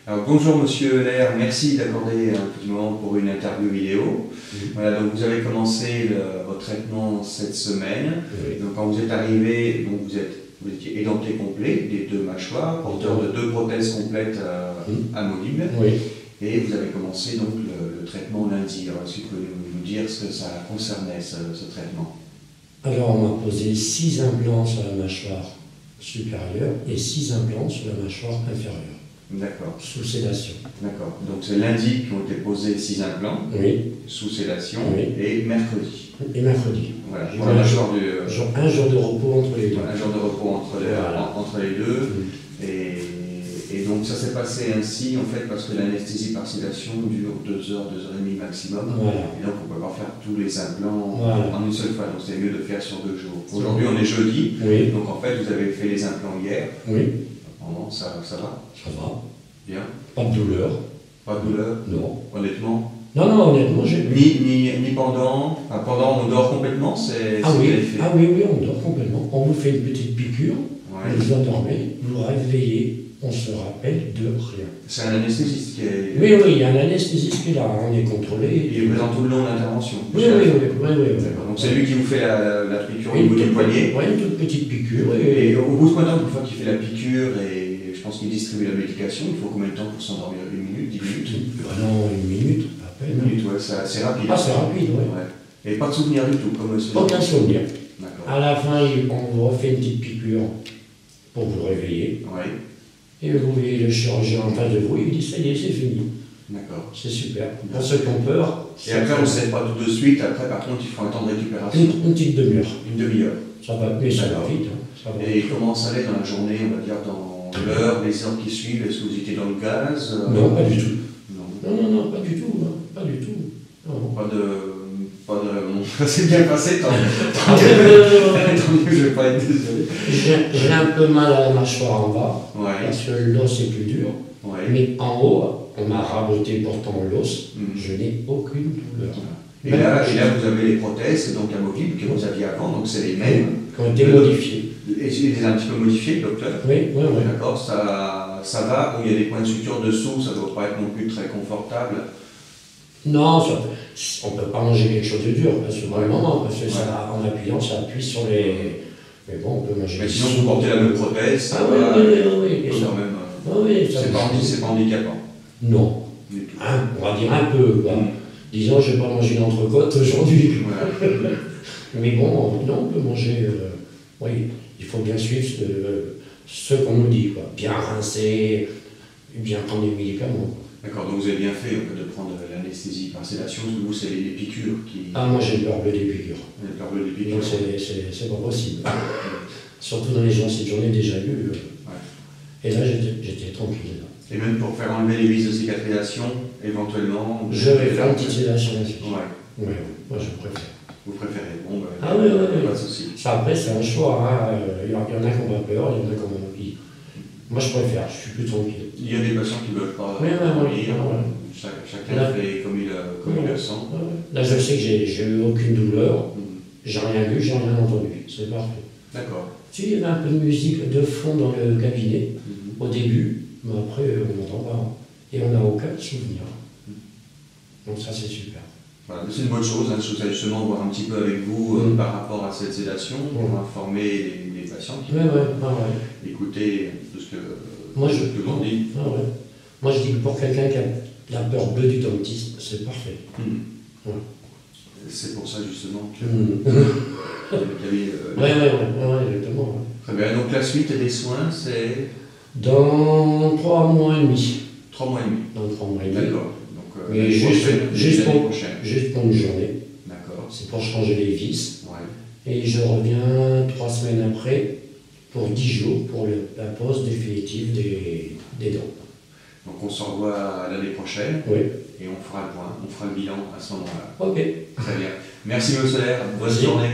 Alors, bonjour Monsieur Euler, merci d'accorder un petit moment pour une interview vidéo. Voilà, donc vous avez commencé votre traitement cette semaine. Donc quand vous êtes arrivé, donc vous étiez édenté complet des deux mâchoires, porteur de deux prothèses complètes amovibles. Et vous avez commencé donc le traitement lundi. Alors est-ce que vous pouvez nous dire ce que ça concernait, ce traitement? Alors on m'a posé 6 implants sur la mâchoire supérieure et 6 implants sur la mâchoire inférieure. D'accord. Sous sédation. D'accord. Donc c'est lundi qu'ont été posés 6 implants, sous sédation, et mercredi. Et mercredi. Voilà. Pour la mâchoire un jour de repos entre les deux. Un jour de repos entre les deux. Et donc ça s'est passé ainsi en fait parce que l'anesthésie par sédation dure 2 heures, 2 heures et demie maximum. Et donc on ne peut pas faire tous les implants en une seule fois. Donc c'est mieux de faire sur 2 jours. Aujourd'hui on est jeudi. Donc en fait vous avez fait les implants hier. Ça va? Ça va. Bien. Pas de douleur. Pas de douleur? Non. Honnêtement? Non, honnêtement, j'ai... Ni pendant? Pendant, on dort complètement? Oui, on dort complètement. On vous fait une petite piqûre, vous vous endormez, vous vous réveillez, on se rappelle de rien. C'est un anesthésiste qui est... Oui, il y a un anesthésiste qui est là, on est contrôlé. Il est présent tout le long de l'intervention? Oui. Donc c'est lui qui vous fait la piqûre au niveau du poignet? Oui, une toute petite piqûre. Et au bout de combien de temps, une fois qu'il fait la piqûre et je pense qu'il distribue la médication, il faut combien de temps pour s'endormir? 1 minute, 10 minutes? Non, 1 minute, à peine. 1 minute, c'est assez rapide. Ah, c'est rapide, Et pas de souvenir du tout, comme ce... Aucun souvenir. D'accord. À la fin, on vous refait une petite piqûre pour vous réveiller. Et vous voyez le chirurgien en face de vous, il dit ça y est, c'est fini. D'accord. C'est super. Pour ceux qui ont peur. Et après, on ne sait pas tout de suite. Après, par contre, il faut un temps de récupération. Une petite demi-heure. Une demi-heure. Ça va, mais ça va vite. Ça va. Et comment ça allait dans la journée, on va dire, dans l'heure, les heures qui suivent? Est-ce que vous étiez dans le gaz? Non, pas du tout. Non, pas du tout. Pas du tout. Non. Pas de... Ça s'est bien passé, tant mieux, je ne vais pas être désolé. J'ai un peu mal à la mâchoire en bas, parce que l'os est plus dur. Mais en haut, on m'a raboté pourtant l'os, je n'ai aucune douleur. Et là, vous avez les prothèses donc amovibles que vous aviez avant, donc c'est les mêmes. Qui ont été modifiées. Et je les ai un petit peu modifiés, docteur? Oui. D'accord, ça va. Il y a des points de suture dessous, ça ne doit pas être non plus très confortable. Non, on ne peut pas manger quelque chose de dur, parce que ça, en appuyant, ça appuie sur les... Mais bon, on peut manger... Mais sinon, vous portez la même prothèse, ça va... Oui. C'est pas handicapant? Non. On va dire un peu, Disons, je n'ai pas mangé une entrecôte aujourd'hui. Mais bon, non, on peut manger... il faut bien suivre ce qu'on nous dit, Bien rincer, bien prendre des médicaments. D'accord, donc vous avez bien fait de prendre l'anesthésie par sédation, parce que vous, c'est les piqûres qui... Ah, moi j'ai peur des piqûres. Peur des piqûres. Donc c'est pas possible. Surtout dans les gencives, j'en ai déjà eu. Et là, j'étais tranquille. Et même pour faire enlever les vis de cicatrisation, éventuellement... Je vais faire une petite sédation aussi. Ouais, moi je préfère. Vous préférez? Bon, oui. Pas de souci. Ça, après, c'est un choix. Il y en a qui ont pas peur, il y en a qui ont envie. Moi je préfère, je suis plus tranquille. Il y a des patients qui ne veulent pas mourir. Chacun fait comme il le sent. Là, je sais que j'ai eu aucune douleur. J'ai rien vu, j'ai rien entendu. C'est parfait. D'accord. Il y avait un peu de musique de fond dans le cabinet au début, mais après on n'entend pas. Et on n'a aucun souvenir. Donc ça c'est super. Voilà, c'est une bonne chose, je voulais justement voir un petit peu avec vous par rapport à cette sédation, pour informer les patients qui vont écouter tout ce que vous dit. Moi je dis que pour quelqu'un qui a la peur bleue du dentiste, c'est parfait. C'est pour ça justement que exactement. Très bien, donc la suite des soins, c'est... Dans 3 mois et demi. 3 mois et demi. Dans 3 mois et demi. D'accord. Mais juste pour une journée. D'accord. C'est pour changer les vis. Et je reviens 3 semaines après pour 10 jours pour la pose définitive des dents. Donc on se revoit l'année prochaine. Et on fera le point, on fera le bilan à ce moment-là. Ok. Très bien. Merci M. Solaire, bonne journée.